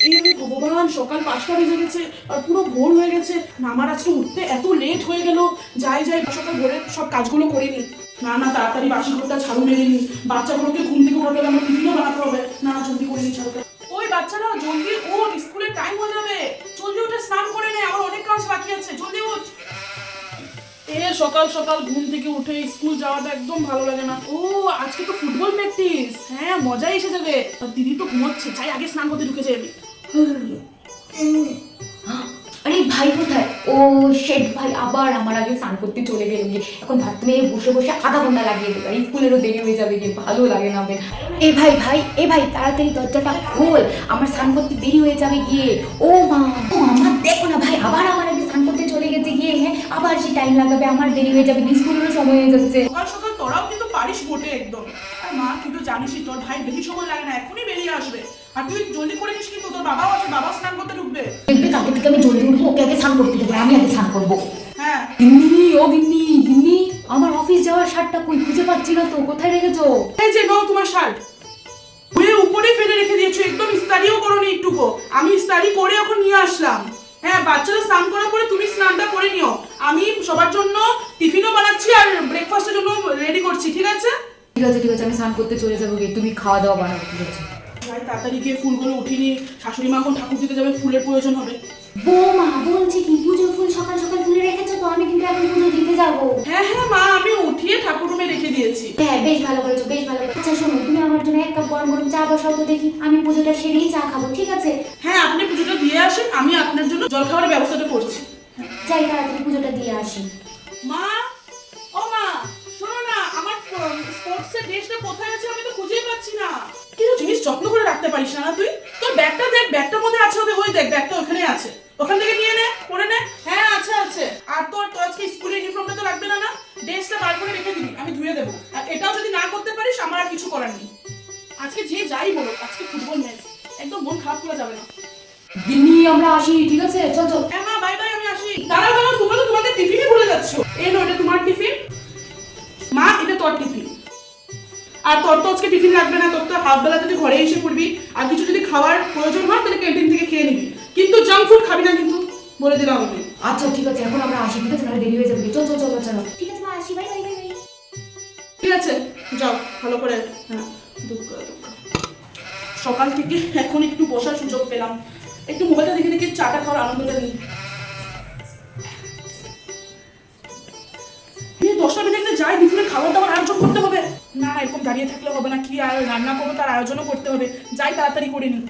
এই ভগবান, সকাল 5টা বেজে গেছে আর পুরো ভোর হয়ে গেছে। না, আমার আজকে উঠতে এত লেট হয়ে গেল। যাই সকাল ভোরের সব কাজগুলো করিনি। না তাড়াতাড়ি বাসি ঘরটা ঝাড়ু মেরে নি, বাচ্চাগুলোকে ঘুম থেকে উঠাতে হবে, আমার টিফিনও বানাতে হবে। না, জলদি করে নি ঝাড়ুটা। ওই বাচ্চারা জলদি ওঠ, স্কুলের টাইম হয়ে যাবে। জলদি উঠে স্নান করে নে, আমার অনেক কাজ বাকি আছে। জলদি উঠ। সকাল সকাল ঘুম থেকে উঠে স্কুল যাওয়াটা একদম ভালো লাগে না। ও, আজকে তো ফুটবল প্র্যাকটিস। হ্যাঁ, মজাই এসে যাবে। আর দিদি তো ঘুমোচ্ছে, চাই আগে স্নান করতে ঢুকে যাই আমি। আরে ভাই কোথায়? ও শেট, ভাই আবার আমার আগে স্নান করতে চলে গেল গিয়ে। এখন ভাত মেয়ে বসে বসে আধা ঘন্টা লাগিয়ে দেবে, স্কুলেরও দেরি হয়ে যাবে গিয়ে, ভালো লাগে না বে। এ ভাই তাড়াতাড়ি দরজাটা খোল, আমার স্নান করতে দেরি হয়ে যাবে গিয়ে। ও মা, আমার দেখো না ভাই, আবার আমার আগে স্নান করতে চলে গেছে গিয়ে। হ্যাঁ, আবার সে টাইম লাগাবে, আমার দেরি হয়ে যাবে, স্কুলেরও সময় হয়ে যাচ্ছে। সকাল সকাল তোরাও কিন্তু পারিস বটে একদম। আর মা, তুই তো জানিসই তোর ভাই বেশি সময় লাগে না, এখনই বেরিয়ে আসবে। আর তুই জলদি করে নিস, কিন্তু তোর বাবাও আছে, বাবা স্নান করতে ঢুকবে। দেখবে কালকে থেকে আমি জলদি উঠবো, ওকে আগে স্নান করতে দেবো, আমি আগে স্নান করবো। হ্যাঁ। গিন্নি, আমার অফিস যাওয়ার শার্টটা কই, খুঁজে পাচ্ছি না তো, কোথায় রেখেছো? এই যে নাও তোমার শার্ট। ধুয়ে উপরে ফেলে রেখে দিয়েছো, একদম ইস্তারিও করোনি একটুকু। আমি ইস্তারি করে এখন নিয়ে আসলাম। হ্যাঁ, বাচ্চারা স্নান করার পরে তুমি স্নানটা করে নিও। আমি সবার জন্য টিফিনও বানাচ্ছি আর ব্রেকফাস্টের জন্য রেডি করছি, ঠিক আছে? ঠিক আছে, আমি স্নান করতে চলে যাবো গিয়ে, তুমি খাওয়া দাওয়া বানাবো। ঠিক আছে ভাই, তাড়াতাড়ি গিয়ে ফুলগুলো উঠিনি। শাশুড়ি মা এখন ঠাকুর দিতে যাবে, ফুলের প্রয়োজন হবে। বৌমা বলছি কি, পুজোর ফুল সকাল সকাল তুলে রেখেছো তো, আমি কিন্তু এখন পুজো দিতে যাবো। হ্যাঁ মা, আমি উঠিয়ে ঠাকুর রুমে রেখে দিয়েছি। হ্যাঁ, বেশ ভালো করেছো। আচ্ছা শোনো, তুমি আমার জন্য 1 কাপ গরম গরম চা বসাও তো দেখি, আমি পুজোটা সেরেই চা খাবো, ঠিক আছে? হ্যাঁ, আপনি পুজোটা দিয়ে আসেন, আমি আপনার জন্য জলখাবারের ব্যবস্থাটা করছি। যাই তাড়াতাড়ি পুজোটা দিয়ে আসি। মা, ও মা, শোনো না, আমার স্পোর্টসের ড্রেসটা কোথায় আছে? আমি তো খুঁজেই পাচ্ছি না। কিছু জিনিস যত্ন করে রাখতে পারিস না তুই? তোর ব্যাগটা দেখ, ব্যাগটার মধ্যে আছে, ওই দেখ, ব্যাগটা ওখানে আছে, ওখান থেকে নিয়ে নে, পরে নে। হ্যাঁ, আছে। আর তোর আজকে স্কুলের ইউনিফর্মটা তো লাগবে না? ড্রেসটা বার করে রেখে দিবি, আমি ধুয়ে দেবো। আর এটাও যদি না করতে পারিস, আমার আর কিছু করার নেই। আজকে যে যাই বলো, আজকে ফুটবল ম্যাচ, একদম মন খারাপ করা যাবে না। গিন্নি, আমরা আসি, ঠিক আছে? চল। হ্যাঁ মা, বাই, আমি আসি। দাঁড়াও, তোমরা তো তোমাদের টিফিনই ভুলে যাচ্ছ। এই নো, এটা তোমার টিফিন। মা, এটা তোর টিফিন। আর তোর তো আজকে টিফিন লাগবে না, তোর তো হাফ বেলা যদি ঘরে এসে পড়বি। আর কিছু যদি খাওয়ার প্রয়োজন হয় তাহলে ক্যান্টিন থেকে খেয়ে নিবি, কিন্তু জাঙ্ক ফুড খাবি না, কিন্তু বলে দিলাম আমি। আচ্ছা ঠিক আছে, এখন আমরা আসি, ঠিক আছে? না দেরি হয়ে যাবে। চল। ঠিক আছে মা, আসি, বাই। ঠিক আছে, যাও ভালো করে। হ্যাঁ, দুঃখ। সকাল থেকে এখন একটু বসার সুযোগ পেলাম, একটু মোবাইলটা দেখে দেখে চাটা খাওয়ার আনন্দটা নিই। 10টা বেজে যাই, দুপুরে খাবার দাবার আয়োজন করতে হবে। না, এরকম দাঁড়িয়ে থাকলে হবে না, কি আর রান্না করবো তার আয়োজনও করতে হবে। যাই তাড়াতাড়ি করে নিই।